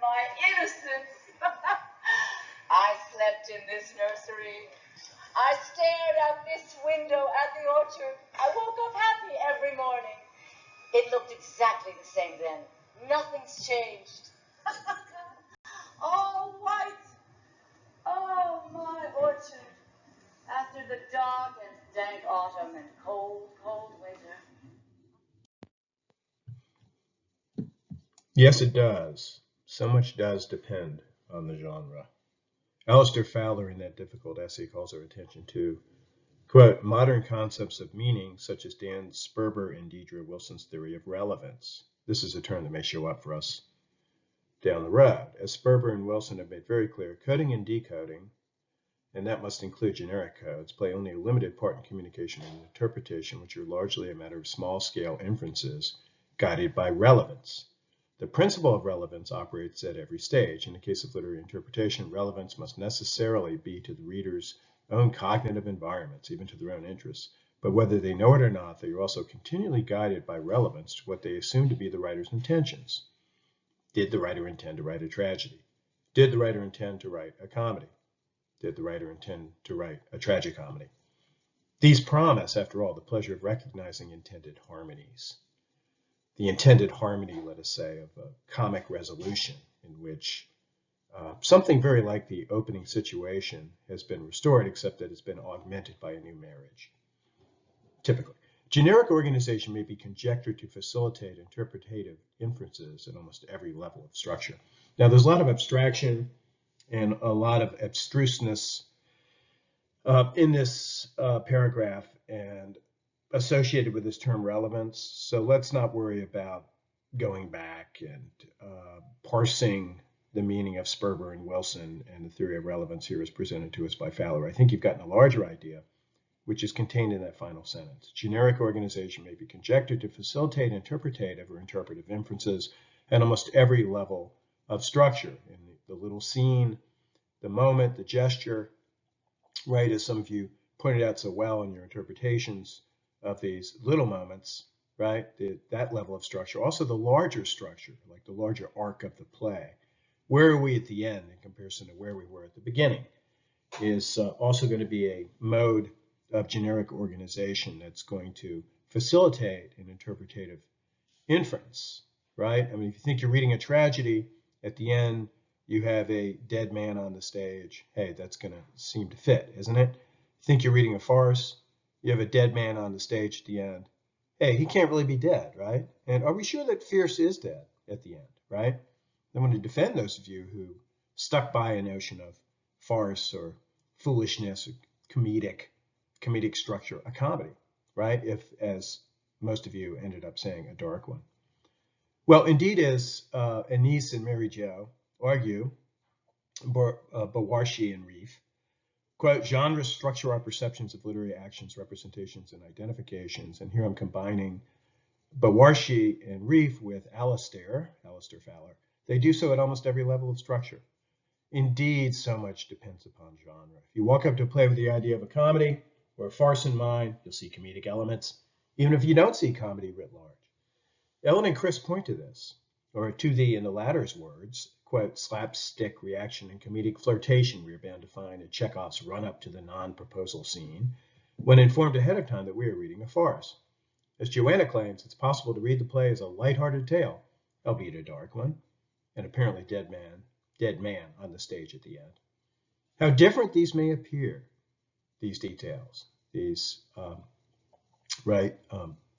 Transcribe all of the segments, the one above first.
my innocence. I slept in this nursery. I stared out this window at the orchard. I woke up happy every morning. It looked exactly the same then. Nothing's changed. All white. Oh, my orchard. After the dark and dank autumn and cold, cold winter. Yes, it does. So much does depend on the genre. Alistair Fowler, in that difficult essay, calls our attention to, quote, modern concepts of meaning, such as Dan Sperber and Deidre Wilson's theory of relevance. This is a term that may show up for us down the road. As Sperber and Wilson have made very clear, coding and decoding, and that must include generic codes, play only a limited part in communication and interpretation, which are largely a matter of small-scale inferences guided by relevance. The principle of relevance operates at every stage. In the case of literary interpretation, relevance must necessarily be to the reader's own cognitive environments, even to their own interests. But whether they know it or not, they are also continually guided by relevance to what they assume to be the writer's intentions. Did the writer intend to write a tragedy? Did the writer intend to write a comedy? Did the writer intend to write a tragicomedy? These promise, after all, the pleasure of recognizing intended harmonies. The intended harmony, let us say, of a comic resolution in which something very like the opening situation has been restored, except that it's been augmented by a new marriage. Typically, generic organization may be conjectured to facilitate interpretative inferences at almost every level of structure. Now, there's a lot of abstraction and a lot of abstruseness in this paragraph and associated with this term relevance. So let's not worry about going back and parsing the meaning of Sperber and Wilson and the theory of relevance here as presented to us by Fowler. I think you've gotten a larger idea, which is contained in that final sentence. Generic organization may be conjectured to facilitate interpretative or interpretive inferences at almost every level of structure, in the little scene, the moment, the gesture, right, as some of you pointed out so well in your interpretations of these little moments, right, that level of structure. Also the larger structure, like the larger arc of the play. Where are we at the end in comparison to where we were at the beginning is also going to be a mode of generic organization that's going to facilitate an interpretative inference, right? I mean, if you think you're reading a tragedy, at the end, you have a dead man on the stage. Hey, that's going to seem to fit, isn't it? Think you're reading a farce, you have a dead man on the stage at the end. Hey, he can't really be dead, right? And are we sure that Fierce is dead at the end, right? I want to defend those of you who stuck by a notion of farce or foolishness or comedic structure, a comedy, right? If, as most of you ended up saying, a dark one. Well, indeed, as Anise and Mary Jo argue, Bawarshi and Reef, quote, genres structure our perceptions of literary actions, representations, and identifications. And here I'm combining Bawarshi and Reef with Alistair Fowler. They do so at almost every level of structure. Indeed, so much depends upon genre. If you walk up to a play with the idea of a comedy or a farce in mind, you'll see comedic elements, even if you don't see comedy writ large. Ellen and Chris point to this, or to the, in the latter's words, quote, slapstick reaction and comedic flirtation we are bound to find at Chekhov's run-up to the non-proposal scene when informed ahead of time that we are reading a farce. As Joanna claims, it's possible to read the play as a light-hearted tale, albeit a dark one, and apparently dead man on the stage at the end. How different these may appear, these details, these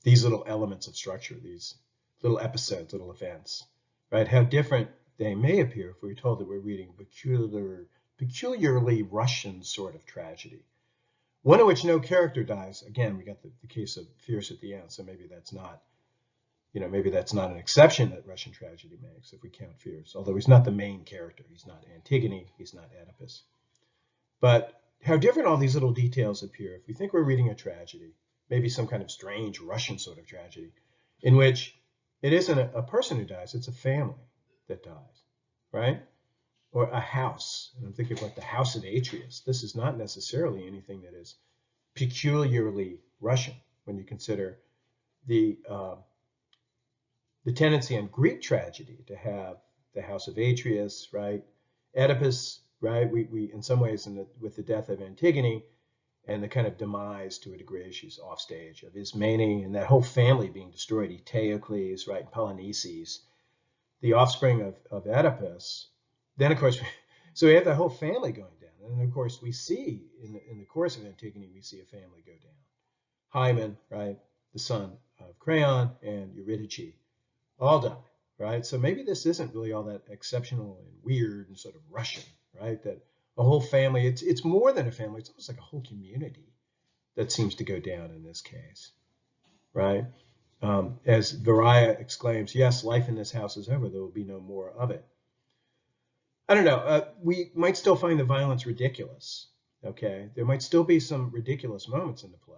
these little elements of structure, these little episodes, little events, right? How different they may appear if we're told that we're reading peculiarly Russian sort of tragedy, one in which no character dies. Again, we got the case of Fierce at the end, so maybe that's not, maybe that's not an exception that Russian tragedy makes if we count Fierce, although he's not the main character. He's not Antigone, he's not Oedipus. But how different all these little details appear if we think we're reading a tragedy, maybe some kind of strange Russian sort of tragedy, in which it isn't a person who dies, it's a family that dies, right? Or a house. And I'm thinking about the house of Atreus. This is not necessarily anything that is peculiarly Russian when you consider the tendency in Greek tragedy to have the house of Atreus, right? Oedipus, right? We in some ways, with the death of Antigone and the kind of demise to a degree, she's off stage, of Ismene and that whole family being destroyed, Eteocles, right? Polynices, the offspring of Oedipus. Then, of course, so we have the whole family going down. And then, of course, we see in the course of Antigone, we see a family go down. Hymen, right? The son of Creon, and Eurydice all die, right? So maybe this isn't really all that exceptional and weird and sort of Russian, right? That a whole family, it's more than a family, it's almost like a whole community that seems to go down in this case, right? As Varia exclaims, yes, life in this house is over, there will be no more of it. I don't know, we might still find the violence ridiculous, okay? There might still be some ridiculous moments in the play,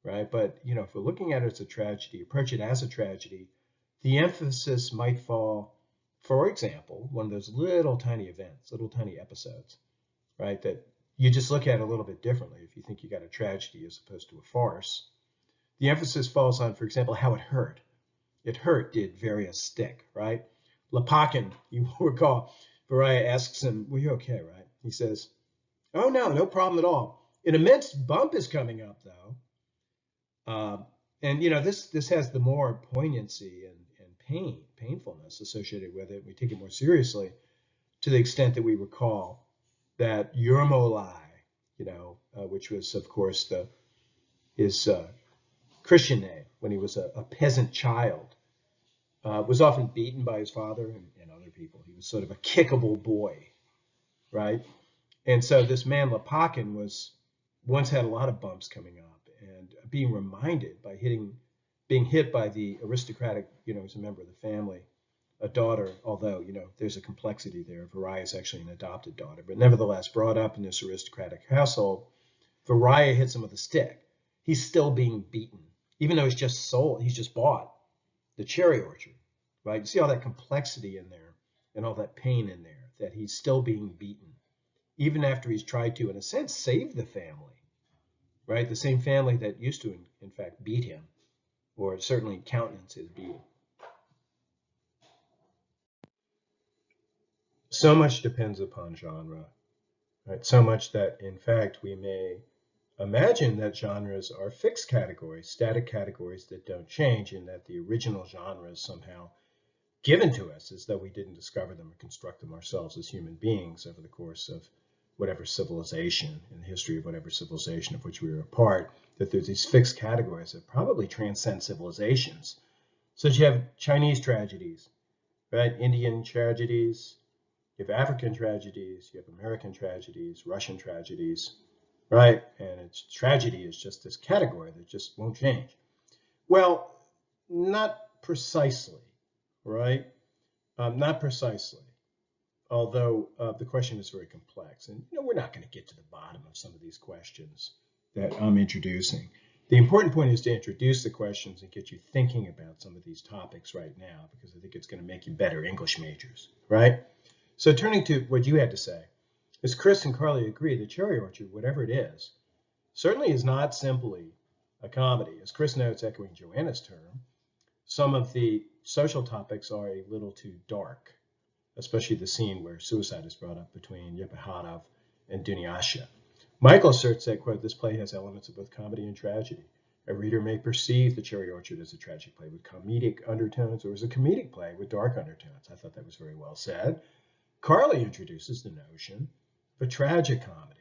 right? But, you know, if we're looking at it as a tragedy, approach it as a tragedy, the emphasis might fall, for example, one of those little tiny events, little tiny episodes, right? That you just look at a little bit differently if you think you got a tragedy as opposed to a farce. The emphasis falls on, for example, how it hurt. It hurt, did Various stick, right? Lepakin, you will recall, Varia asks him, were you okay, right? He says, oh, no problem at all. An immense bump is coming up, though. And, you know, this has the more poignancy and painfulness associated with it. We take it more seriously to the extent that we recall that Yermolai, you know, which was, of course, his Christian name when he was a peasant child, was often beaten by his father and other people. He was sort of a kickable boy, right? And so this man Lepakin once had a lot of bumps coming up, and being reminded by being hit by the aristocratic, you know, as a member of the family, a daughter, although, you know, there's a complexity there. Varia is actually an adopted daughter, but nevertheless brought up in this aristocratic household. Varia hits him with a stick. He's still being beaten, even though he's just bought the cherry orchard, right? You see all that complexity in there and all that pain in there, that he's still being beaten, even after he's tried to, in a sense, save the family, right? The same family that used to, in fact, beat him, or certainly countenance his beating. So much depends upon genre, right? So much that, in fact, we may imagine that genres are fixed categories, static categories that don't change, and that the original genre is somehow given to us as though we didn't discover them or construct them ourselves as human beings over the course of whatever civilization, in the history of whatever civilization of which we were a part, that there's these fixed categories that probably transcend civilizations. So you have Chinese tragedies, right? Indian tragedies, you have African tragedies, you have American tragedies, Russian tragedies, right? And tragedy is just this category that just won't change. Well, not precisely, right? Not precisely. Although the question is very complex, and you know, we're not going to get to the bottom of some of these questions that I'm introducing. The important point is to introduce the questions and get you thinking about some of these topics right now, because I think it's going to make you better English majors, right? So turning to what you had to say, as Chris and Carly agree, the Cherry Orchard, whatever it is, certainly is not simply a comedy. As Chris notes, echoing Joanna's term, some of the social topics are a little too dark, especially the scene where suicide is brought up between Yepahatov and Dunyasha. Michael asserts that, quote, this play has elements of both comedy and tragedy. A reader may perceive The Cherry Orchard as a tragic play with comedic undertones or as a comedic play with dark undertones. I thought that was very well said. Carly introduces the notion of a tragic comedy,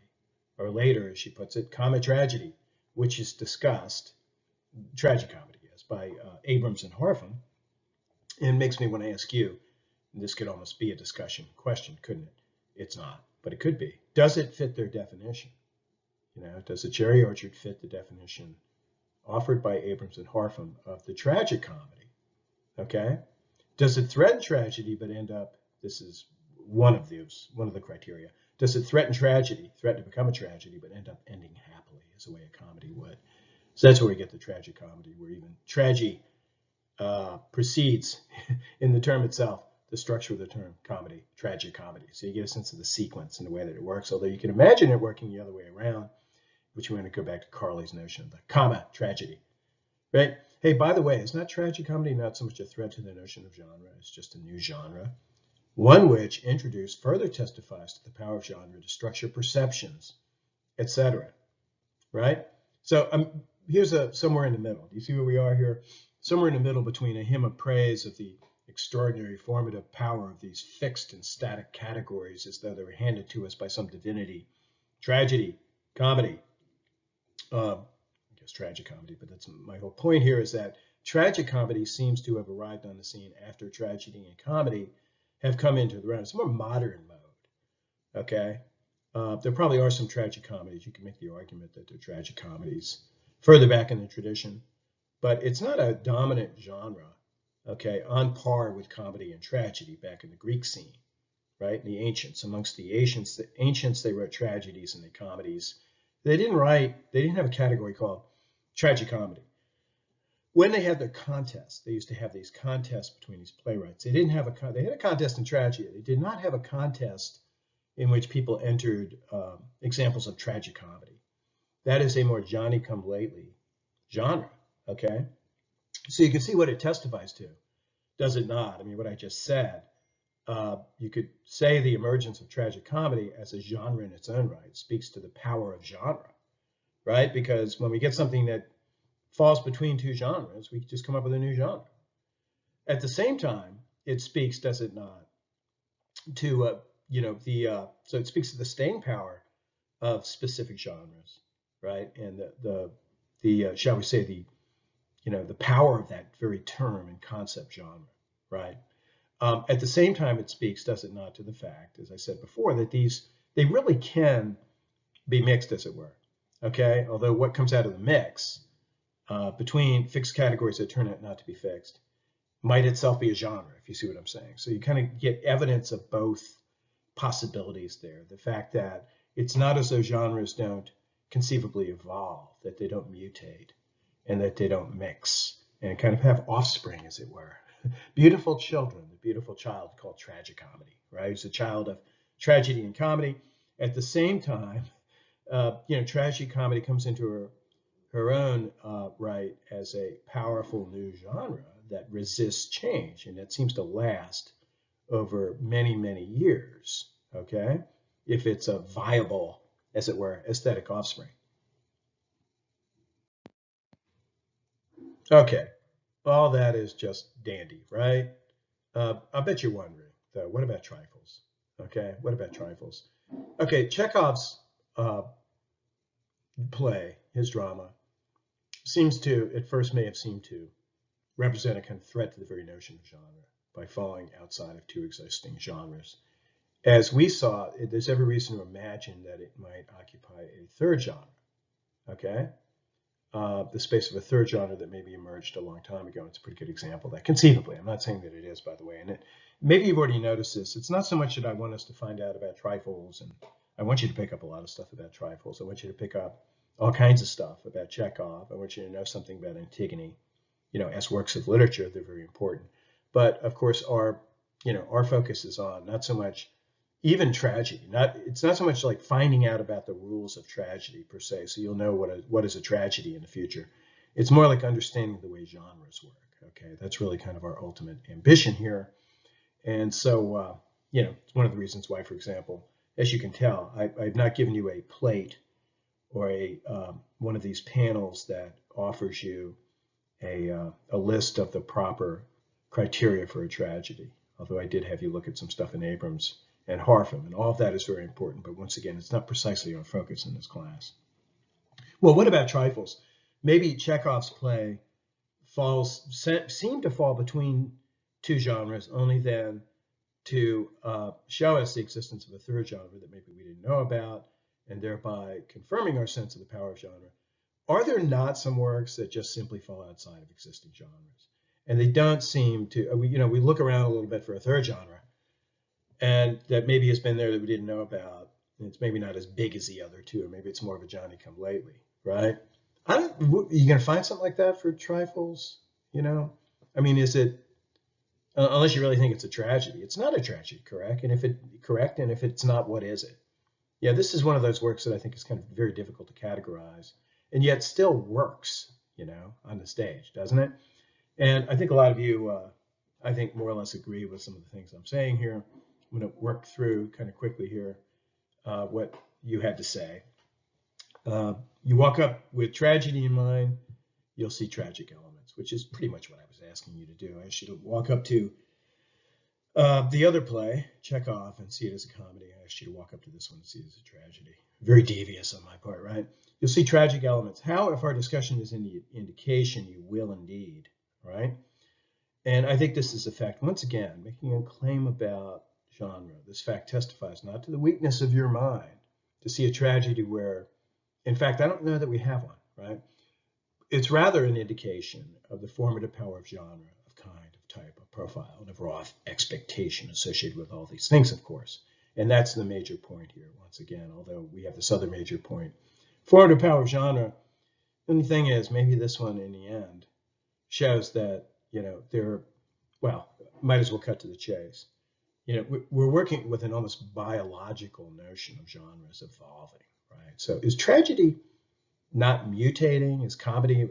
or later, as she puts it, comic tragedy, which is discussed, tragic comedy, yes, by Abrams and Harpham, and makes me want to ask you, and this could almost be a discussion question, couldn't it? It's not, but it could be. Does it fit their definition? You know, does The Cherry Orchard fit the definition offered by Abrams and Harpham of the tragic comedy? Okay. Does it threaten tragedy but end up, this is one of the criteria, does it threaten tragedy, threaten to become a tragedy, but end up ending happily as a way a comedy would? So that's where we get the tragic comedy, where even tragedy precedes in the term itself the structure of the term comedy, tragic comedy. So you get a sense of the sequence and the way that it works, although you can imagine it working the other way around, which we're going to go back to Carly's notion of the comma tragedy, right? Hey, by the way, is not tragic comedy not so much a threat to the notion of genre, it's just a new genre. one which introduced further testifies to the power of genre to structure perceptions, etc. Right? So here's somewhere in the middle. Do you see where we are here? Somewhere in the middle between a hymn of praise of the extraordinary formative power of these fixed and static categories as though they were handed to us by some divinity, tragedy, comedy, I guess tragicomedy, but that's my whole point here is that tragicomedy seems to have arrived on the scene after tragedy and comedy have come into the round. It's a more modern mode, okay? There probably are some tragic comedies. You can make the argument that they're tragic comedies further back in the tradition, but it's not a dominant genre, okay, on par with comedy and tragedy back in the Greek scene, right? In the ancients, amongst the ancients, they wrote tragedies and the comedies. They didn't have a category called tragicomedy. When they had their contests, they used to have these contests between these playwrights. They had a contest in tragedy. They did not have a contest in which people entered examples of tragicomedy. That is a more Johnny-come-lately genre, okay? So you can see what it testifies to, does it not? I mean, what I just said, you could say the emergence of tragic comedy as a genre in its own right speaks to the power of genre, right? Because when we get something that falls between two genres, we just come up with a new genre. At the same time, it speaks, does it not, to so it speaks to the staying power of specific genres, right? And the shall we say the power of that very term and concept genre, right? At the same time, it speaks, does it not, to the fact, as I said before, that they really can be mixed, as it were, okay? Although what comes out of the mix between fixed categories that turn out not to be fixed might itself be a genre, if you see what I'm saying. So you kind of get evidence of both possibilities there. The fact that it's not as though genres don't conceivably evolve, that they don't mutate, and that they don't mix and kind of have offspring, as it were. Beautiful children, the beautiful child called tragicomedy, right? It's a child of tragedy and comedy. At the same time, tragicomedy comes into her own right as a powerful new genre that resists change and that seems to last over many, many years, okay? If it's a viable, as it were, aesthetic offspring. Okay, all that is just dandy, right? I bet you're wondering, though, what about trifles? Okay, what about trifles? Okay, Chekhov's play, his drama, at first may have seemed to represent a kind of threat to the very notion of genre by falling outside of two existing genres. As we saw, there's every reason to imagine that it might occupy a third genre, okay? The space of a third genre that maybe emerged a long time ago. It's a pretty good example of that, conceivably. I'm not saying that it is, by the way. And maybe you've already noticed this. It's not so much that I want us to find out about trifles, and I want you to pick up a lot of stuff about trifles. I want you to pick up all kinds of stuff about Chekhov. I want you to know something about Antigone. As works of literature, they're very important. But of course, our focus is on not so much even tragedy. It's not so much like finding out about the rules of tragedy per se, so you'll know what is a tragedy in the future. It's more like understanding the way genres work. Okay, that's really kind of our ultimate ambition here. And so, it's one of the reasons why, for example, as you can tell, I've not given you a plate or one of these panels that offers you a list of the proper criteria for a tragedy. Although I did have you look at some stuff in Abrams and Harpham, and all of that is very important. But once again, it's not precisely our focus in this class. Well, what about trifles? Maybe Chekhov's play seemed to fall between two genres, only then to show us the existence of a third genre that maybe we didn't know about, and thereby confirming our sense of the power of genre. Are there not some works that just simply fall outside of existing genres? And they don't seem to, we look around a little bit for a third genre, and that maybe has been there that we didn't know about. And it's maybe not as big as the other two, or maybe it's more of a Johnny-come-lately, right? Are you going to find something like that for trifles? I mean, is it, unless you really think it's a tragedy, it's not a tragedy, correct? And if it's not, what is it? Yeah, this is one of those works that I think is kind of very difficult to categorize, and yet still works, on the stage, doesn't it? And I think a lot of you I think, more or less agree with some of the things I'm saying here. I'm going to work through kind of quickly here what you had to say. You walk up with tragedy in mind, you'll see tragic elements, which is pretty much what I was asking you to do. I asked you to walk up to the other play, Chekhov, and see it as a comedy. I asked you to walk up to this one and see it as a tragedy. Very devious on my part, right? You'll see tragic elements. How, if our discussion is any indication, you will indeed, right? And I think this is a fact, once again, making a claim about genre. This fact testifies not to the weakness of your mind to see a tragedy where, in fact, I don't know that we have one, right? It's rather an indication of the formative power of genre, of kind, of type, of profile, and of raw expectation associated with all these things, of course. And that's the major point here, once again, although we have this other major point. Formative power of genre, and the thing is, maybe this one in the end shows that, might as well cut to the chase. We're working with an almost biological notion of genres evolving, right? So is tragedy not mutating? Is comedy,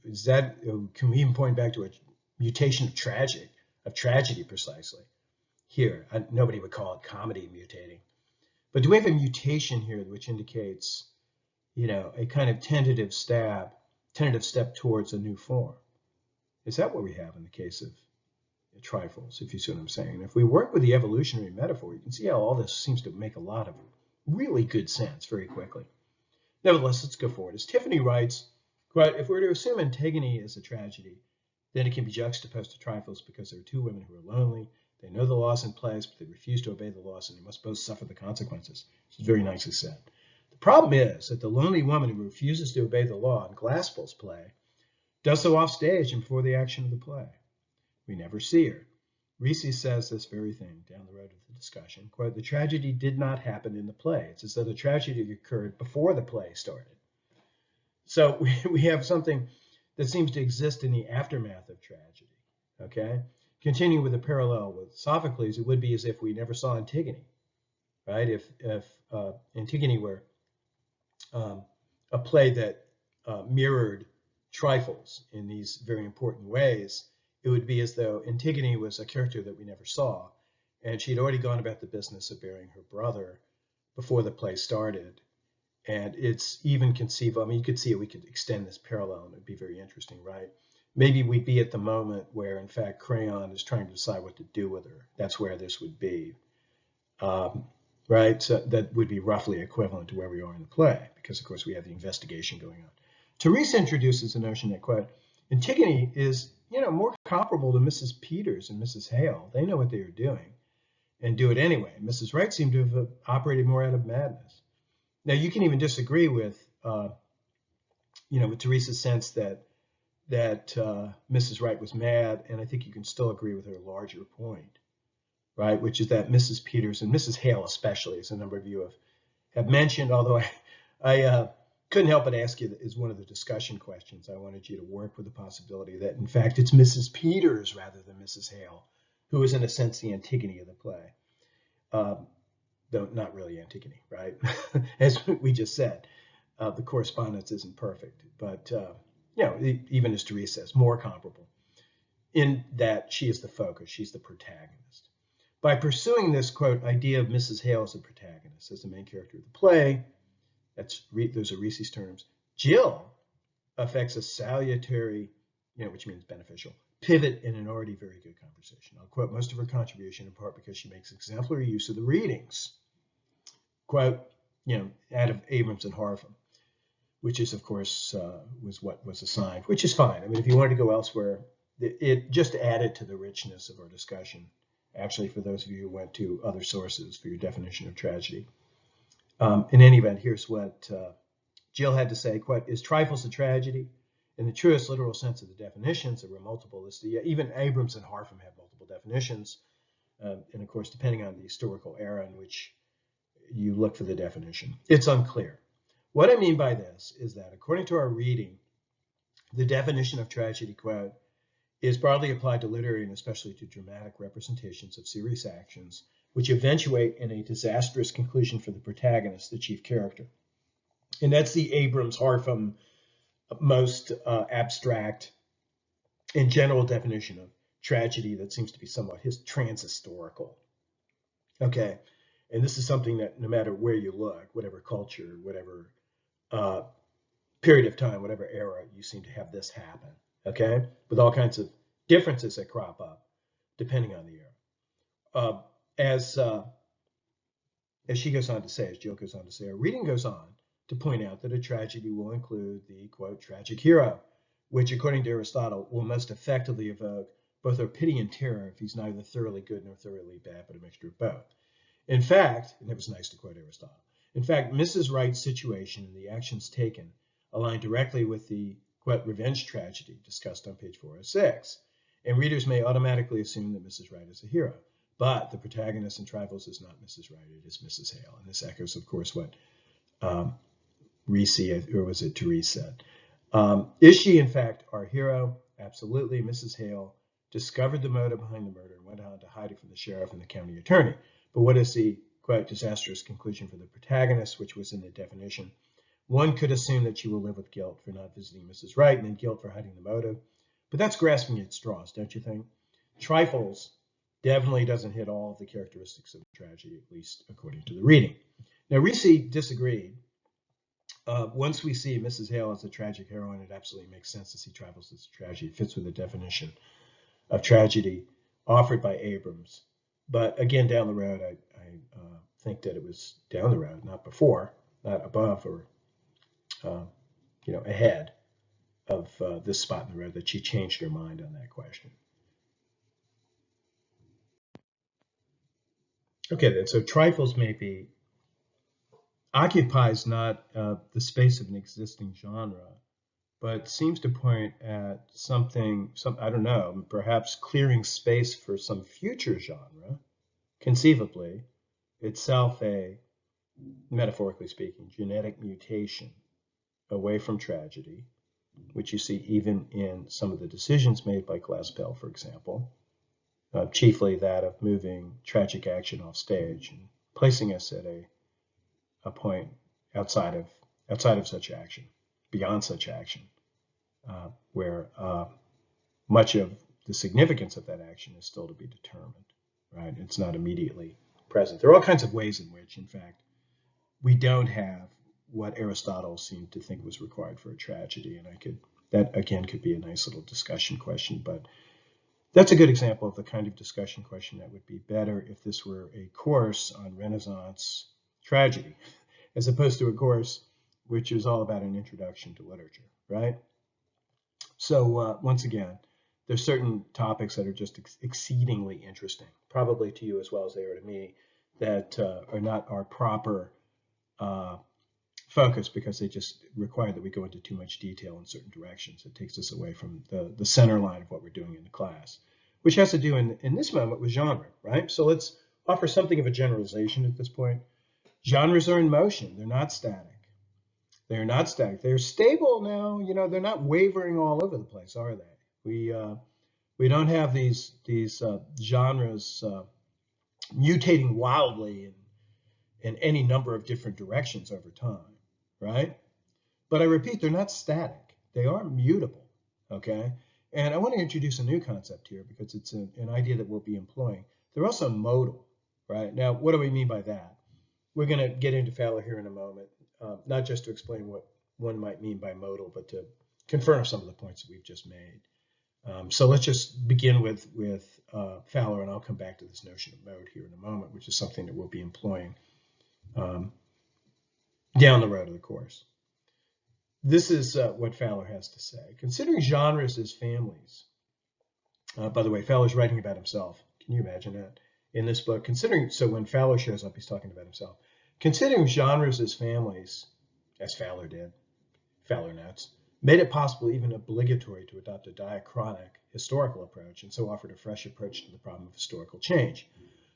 is that, can we even point back to a mutation of tragedy precisely? Here, nobody would call it comedy mutating. But do we have a mutation here which indicates, a kind of tentative step towards a new form? Is that what we have in the case of trifles, if you see what I'm saying? If we work with the evolutionary metaphor, you can see how all this seems to make a lot of really good sense very quickly. Nevertheless, let's go forward. As Tiffany writes, quote, if we're to assume Antigone is a tragedy, then it can be juxtaposed to trifles because there are two women who are lonely. They know the law's in place, but they refuse to obey the laws, and they must both suffer the consequences. This is very nicely said. The problem is that the lonely woman who refuses to obey the law in Glaspell's play does so off stage and before the action of the play. We never see her. Ricci says this very thing down the road of the discussion. Quote, the tragedy did not happen in the play. It's as though the tragedy occurred before the play started. So we have something that seems to exist in the aftermath of tragedy, okay? Continuing with the parallel with Sophocles, it would be as if we never saw Antigone, right? If Antigone were a play that mirrored trifles in these very important ways, it would be as though Antigone was a character that we never saw, and she'd already gone about the business of burying her brother before the play started. And it's even conceivable, you could see it, we could extend this parallel and it'd be very interesting, right? Maybe we'd be at the moment where, in fact, Crayon is trying to decide what to do with her. That's where this would be, right? So that would be roughly equivalent to where we are in the play, because, of course, we have the investigation going on. Teresa introduces the notion that, quote, Antigone is, more comparable to Mrs. Peters and Mrs. Hale. They know what they are doing and do it anyway. Mrs. Wright seemed to have operated more out of madness. Now, you can even disagree with, with Teresa's sense that Mrs. Wright was mad, and I think you can still agree with her larger point, right, which is that Mrs. Peters and Mrs. Hale especially, as a number of you have mentioned, although I couldn't help but ask you as one of the discussion questions, I wanted you to work with the possibility that, in fact, it's Mrs. Peters rather than Mrs. Hale, who is, in a sense, the Antigone of the play. Though not really Antigone, right? As we just said, the correspondence isn't perfect, but even as Teresa says, more comparable in that she is the focus, she's the protagonist. By pursuing this, quote, idea of Mrs. Hale as the protagonist, as the main character of the play, those are Ricci's terms, Jill affects a salutary, which means beneficial, pivot in an already very good conversation. I'll quote most of her contribution in part because she makes exemplary use of the readings. Quote, out of Abrams and Harpham, which is, of course, was what was assigned, which is fine. I mean, if you wanted to go elsewhere, it just added to the richness of our discussion, actually, for those of you who went to other sources for your definition of tragedy. In any event, here's what Jill had to say, quote, is trifles a tragedy? In the truest literal sense of the definitions, there were multiple. Even Abrams and Harpham have multiple definitions. And of course, depending on the historical era in which you look for the definition, it's unclear. What I mean by this is that according to our reading, the definition of tragedy, quote, is broadly applied to literary and especially to dramatic representations of serious actions which eventuate in a disastrous conclusion for the protagonist, the chief character. And that's the Abrams-Harpham most abstract and general definition of tragedy that seems to be somewhat trans-historical. Okay, and this is something that no matter where you look, whatever culture, whatever period of time, whatever era, you seem to have this happen. Okay, with all kinds of differences that crop up depending on the era. As she goes on to say, as Jill goes on to say, our reading goes on to point out that a tragedy will include the, quote, tragic hero, which, according to Aristotle, will most effectively evoke both our pity and terror if he's neither thoroughly good nor thoroughly bad, but a mixture of both. In fact, and it was nice to quote Aristotle, in fact, Mrs. Wright's situation and the actions taken align directly with the, quote, revenge tragedy discussed on page 406, and readers may automatically assume that Mrs. Wright is a hero. But the protagonist in Trifles is not Mrs. Wright, it is Mrs. Hale. And this echoes, of course, what Reese, or was it Therese said. Is she, in fact, our hero? Absolutely. Mrs. Hale discovered the motive behind the murder and went on to hide it from the sheriff and the county attorney. But what is the, quote, disastrous conclusion for the protagonist, which was in the definition? One could assume that she will live with guilt for not visiting Mrs. Wright and then guilt for hiding the motive. But that's grasping at straws, don't you think? Trifles definitely doesn't hit all of the characteristics of tragedy, at least according to the reading. Now, Reese disagreed. Once we see Mrs. Hale as a tragic heroine, it absolutely makes sense to see Trifles as a tragedy. It fits with the definition of tragedy offered by Abrams. But again, down the road, I think that it was down the road, not before, not above or ahead of this spot in the road, that she changed her mind on that question. Okay, then, so Trifles maybe occupies not the space of an existing genre, but seems to point at something, I don't know, perhaps clearing space for some future genre, conceivably, itself a, metaphorically speaking, genetic mutation away from tragedy, which you see even in some of the decisions made by Glaspell, for example, chiefly that of moving tragic action off stage and placing us at a point outside of such action, beyond such action, where much of the significance of that action is still to be determined, right? It's not immediately present. There are all kinds of ways in which, in fact, we don't have what Aristotle seemed to think was required for a tragedy, and that again could be a nice little discussion question, but that's a good example of the kind of discussion question that would be better if this were a course on Renaissance tragedy, as opposed to a course which is all about an introduction to literature, right? So once again, there's certain topics that are just exceedingly interesting, probably to you as well as they are to me, that are not our proper focus because they just require that we go into too much detail in certain directions. It takes us away from the center line of what we're doing in the class, which has to do in this moment with genre, right? So let's offer something of a generalization at this point. Genres are in motion. They're not static. They're not static. They're stable now. They're not wavering all over the place, are they? We don't have these genres mutating wildly in any number of different directions over time, right? But I repeat, they're not static. They are mutable, okay? And I want to introduce a new concept here because it's an idea that we'll be employing. They're also modal, right? Now, what do we mean by that? We're going to get into Fowler here in a moment, not just to explain what one might mean by modal, but to confirm some of the points that we've just made. So let's just begin with Fowler, and I'll come back to this notion of mode here in a moment, which is something that we'll be employing down the road of the course. This is what Fowler has to say. Considering genres as families, by the way, Fowler's writing about himself. Can you imagine that? In this book, so when Fowler shows up, he's talking about himself. Considering genres as families, as Fowler did, Fowler notes, made it possible, even obligatory, to adopt a diachronic historical approach, and so offered a fresh approach to the problem of historical change.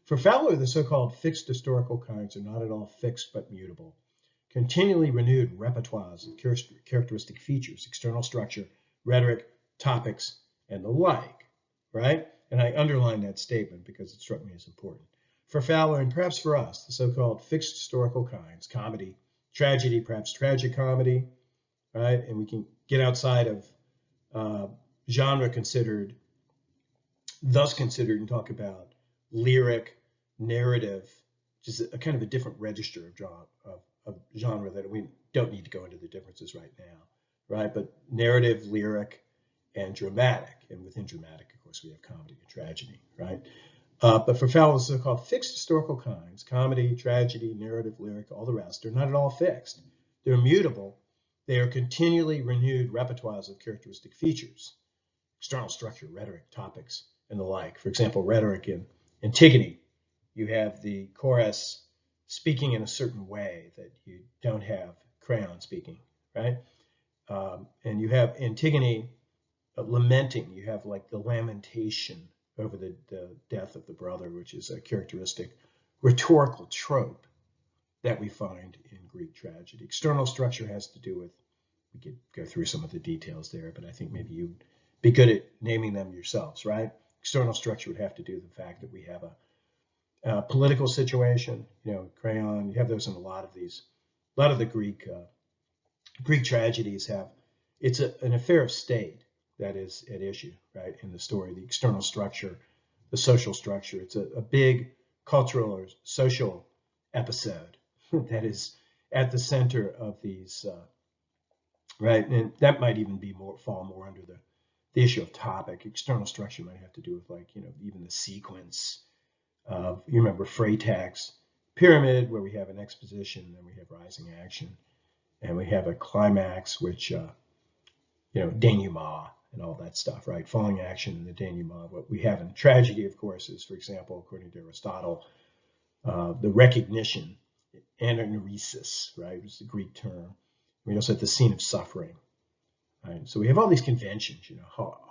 For Fowler, the so-called fixed historical kinds are not at all fixed but mutable, continually renewed repertoires of characteristic features, external structure, rhetoric, topics, and the like, right? And I underline that statement because it struck me as important. For Fowler, and perhaps for us, the so-called fixed historical kinds, comedy, tragedy, perhaps tragic comedy, right? And we can get outside of genre considered thus considered and talk about lyric, narrative, which is a kind of a different register of genre that we don't need to go into the differences right now, right? But narrative, lyric, and dramatic. And within dramatic, of course, we have comedy and tragedy, right? But for Fowler, they're called fixed historical kinds: comedy, tragedy, narrative, lyric, all the rest. They're not at all fixed. They're immutable. They are continually renewed repertoires of characteristic features, external structure, rhetoric, topics, and the like. For example, rhetoric in Antigone, you have the chorus speaking in a certain way that you don't have Creon speaking, right? And you have Antigone lamenting. You have like the lamentation over the death of the brother, which is a characteristic rhetorical trope that we find in Greek tragedy. External structure has to do with, we could go through some of the details there, but I think maybe you'd be good at naming them yourselves, right? External structure would have to do with the fact that we have a political situation, Creon, you have those in a lot of the Greek tragedies have, it's an affair of state that is at issue, right, in the story, the external structure, the social structure. It's a big cultural or social episode that is at the center of these, right, and that might even be fall more under the issue of topic. External structure might have to do with, like, even the sequence of, you remember Freytag's pyramid, where we have an exposition, then we have rising action, and we have a climax, which, denouement and all that stuff, right? Falling action and the denouement. What we have in tragedy, of course, is, for example, according to Aristotle, the recognition, anagnoresis, right, is the Greek term. We also have the scene of suffering, right? So we have all these conventions,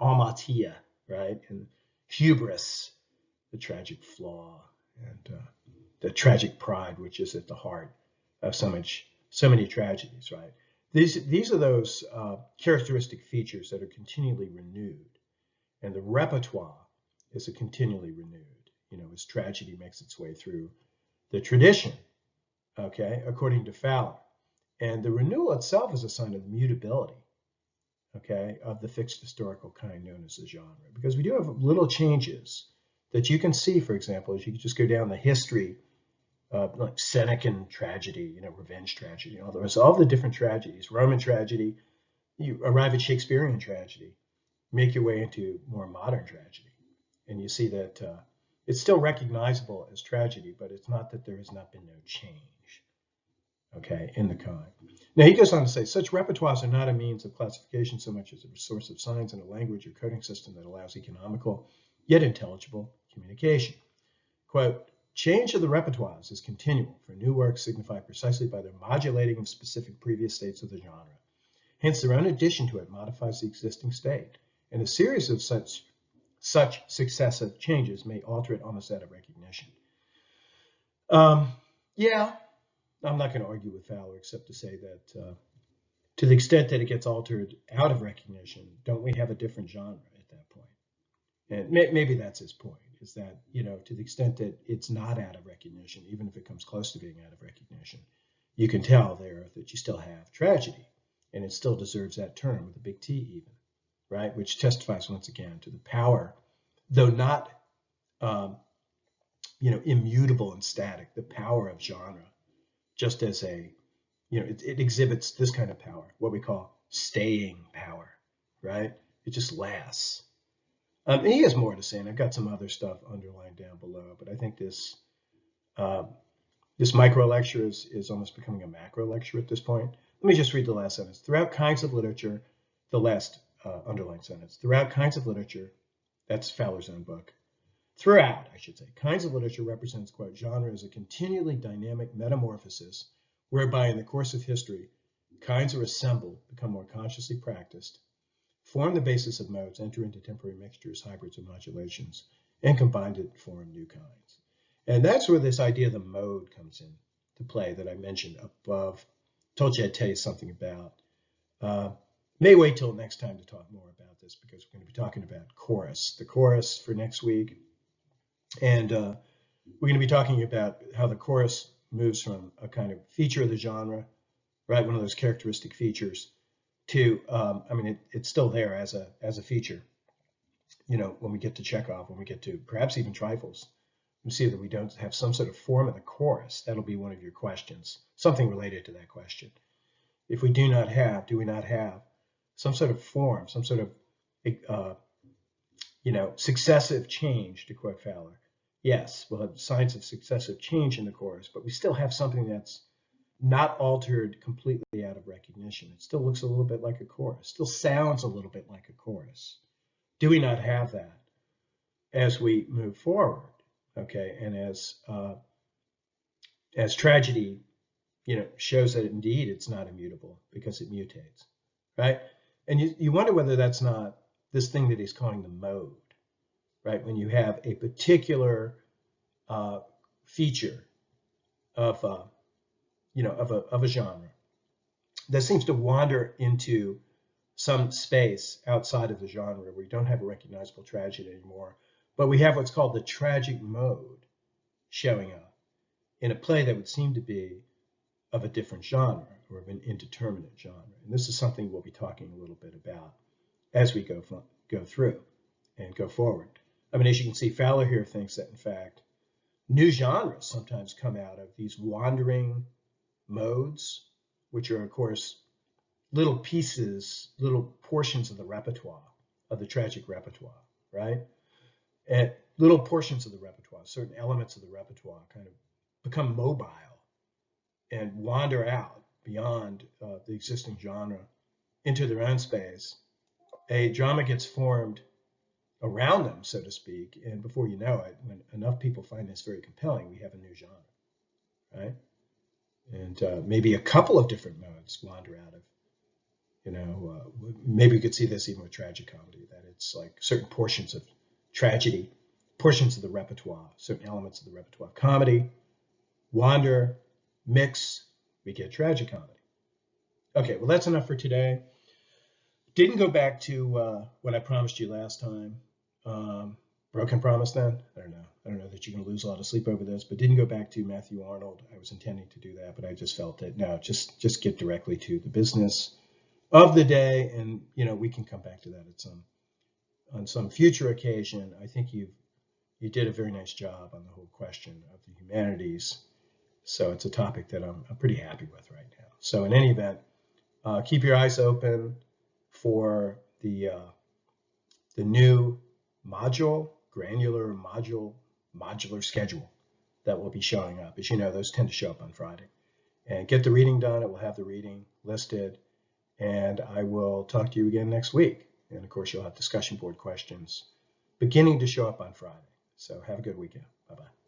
aumatia, right, and hubris, the tragic flaw, and the tragic pride, which is at the heart of so many tragedies, right? These are those characteristic features that are continually renewed, and the repertoire is continually renewed, as tragedy makes its way through the tradition, okay, according to Fowler. And the renewal itself is a sign of mutability, okay, of the fixed historical kind known as the genre, because we do have little changes that you can see, for example, as you just go down the history, like Senecan tragedy, revenge tragedy, all the different tragedies, Roman tragedy, you arrive at Shakespearean tragedy, make your way into more modern tragedy, and you see that it's still recognizable as tragedy, but it's not that there has not been no change, okay, in the kind. Now he goes on to say, such repertoires are not a means of classification so much as a source of signs and a language or coding system that allows economical yet intelligible communication. Quote, change of the repertoires is continual, for new works signify precisely by their modulating of specific previous states of the genre. Hence, their own addition to it modifies the existing state, and a series of such successive changes may alter it almost out of recognition. Yeah, I'm not going to argue with Fowler except to say that to the extent that it gets altered out of recognition, don't we have a different genre at that point? And maybe that's his point, is that, to the extent that it's not out of recognition, even if it comes close to being out of recognition, you can tell there that you still have tragedy, and it still deserves that term with a big T even, right? Which testifies once again to the power, though not, immutable and static, the power of genre, just as it exhibits this kind of power, what we call staying power, right? It just lasts. And he has more to say, and I've got some other stuff underlined down below, but I think this micro lecture is almost becoming a macro lecture at this point. Let me just read the last sentence. Throughout kinds of literature, the last underlined sentence, throughout kinds of literature, that's Fowler's own book. Throughout, I should say, kinds of literature represents, quote, genre as a continually dynamic metamorphosis, whereby in the course of history, kinds are assembled, become more consciously practiced, form the basis of modes, enter into temporary mixtures, hybrids, and modulations, and combine to form new kinds. And that's where this idea of the mode comes in to play that I mentioned above. Told you I'd tell you something about. May wait till next time to talk more about this, because we're going to be talking about chorus, the chorus for next week. And we're going to be talking about how the chorus moves from a kind of feature of the genre, right, one of those characteristic features, to, it's still there as a feature, when we get to Chekhov, when we get to perhaps even trifles, we see that we don't have some sort of form of the chorus. That'll be one of your questions, something related to that question. If we do we not have some sort of form, some sort of, successive change, to quote Fowler? Yes, we'll have signs of successive change in the chorus, but we still have something that's not altered completely out of recognition. It still looks a little bit like a chorus, still sounds a little bit like a chorus. Do we not have that as we move forward? Okay, and as tragedy, shows that indeed it's not immutable because it mutates, right? And you wonder whether that's not this thing that he's calling the mode, right? When you have a particular feature of a genre that seems to wander into some space outside of the genre where we don't have a recognizable tragedy anymore, but we have what's called the tragic mode showing up in a play that would seem to be of a different genre or of an indeterminate genre. And this is something we'll be talking a little bit about as we go through and go forward. I mean, as you can see, Fowler here thinks that, in fact, new genres sometimes come out of these wandering modes, which are, of course, little pieces, little portions of the repertoire, of the tragic repertoire, right? And little portions of the repertoire, certain elements of the repertoire kind of become mobile and wander out beyond the existing genre into their own space. A drama gets formed around them, so to speak, and before you know it, when enough people find this very compelling, we have a new genre, right? And maybe a couple of different modes wander out of, maybe we could see this even with tragic comedy, that it's like certain portions of tragedy, portions of the repertoire, certain elements of the repertoire of comedy, wander, mix, we get tragic comedy. Okay, well, that's enough for today. Didn't go back to what I promised you last time. Broken promise then? I don't know that you can lose a lot of sleep over this, but didn't go back to Matthew Arnold. I was intending to do that, but I just felt that no, just get directly to the business of the day, and we can come back to that on some future occasion. I think you did a very nice job on the whole question of the humanities, so it's a topic that I'm pretty happy with right now. So in any event, keep your eyes open for the new granular modular schedule that will be showing up. As you know, those tend to show up on Friday. And get the reading done. It will have the reading listed. And I will talk to you again next week. And of course, you'll have discussion board questions beginning to show up on Friday. So have a good weekend. Bye-bye.